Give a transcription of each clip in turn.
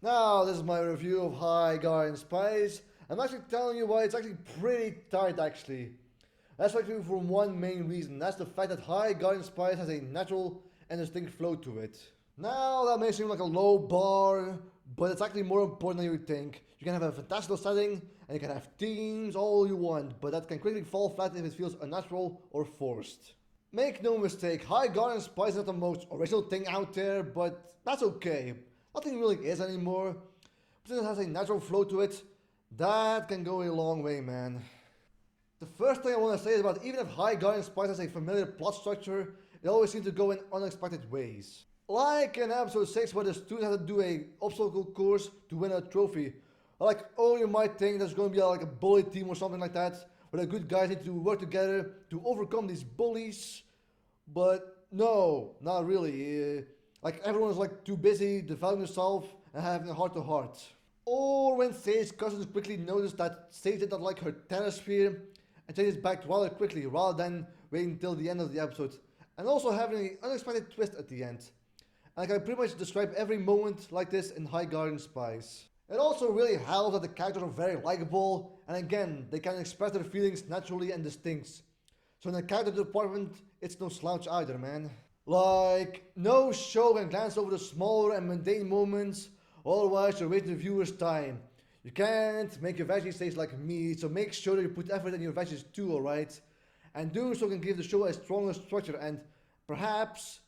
Now, this is my review of High Garden Spice. I'm actually telling you why it's actually pretty tight actually. That's actually for one main reason. That's the fact that High Garden Spice has a natural and distinct flow to it. Now, that may seem like a low bar, but it's actually more important than you would think. You can have a fantastical setting, and you can have themes all you want, but that can quickly fall flat if it feels unnatural or forced. Make no mistake, High Garden Spice is not the most original thing out there, but that's okay. Nothing really is anymore. But since it has a natural flow to it, that can go a long way, man. The first thing I want to say is about even if High Garden Spice has a familiar plot structure, it always seems to go in unexpected ways. Like in episode 6 where the students had to do a obstacle course to win a trophy. Like, oh, you might think there's going to be like a bully team or something like that, where the good guys need to work together to overcome these bullies. But no, not really. Like everyone's like too busy developing themselves and having a heart-to-heart. Or when Sage's cousins quickly notice that Sage did not like her Terrasphere and changes back rather quickly rather than waiting until the end of the episode. And also having an unexpected twist at the end. And I can pretty much describe every moment like this in High Garden Spice. It also really helps that the characters are very likable, and again, they can express their feelings naturally and distinct. So in the character department, it's no slouch either, man. Like, no show can glance over the smaller and mundane moments, otherwise you're wasting the viewer's time. You can't make your veggies taste like meat, so make sure that you put effort in your veggies too, alright? And doing so can give the show a stronger structure, and perhaps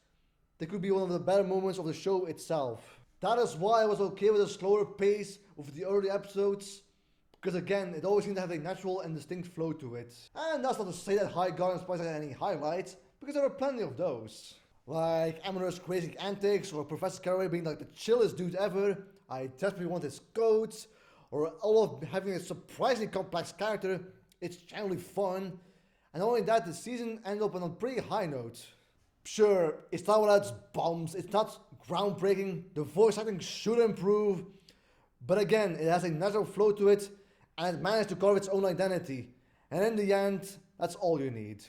they could be one of the better moments of the show itself. That is why I was okay with a slower pace of the early episodes, because again, it always seemed to have a natural and distinct flow to it. And that's not to say that High Garden Spice had any highlights, because there are plenty of those. Like Amorous crazy antics, or Professor Caraway being like the chillest dude ever, I desperately want his coats, or Olaf having a surprisingly complex character. It's generally fun, and not only that, the season ended up on a pretty high note. Sure, it's not without its bumps, it's not groundbreaking, the voice acting should improve, but again, it has a natural flow to it, and it managed to carve its own identity. And in the end, that's all you need.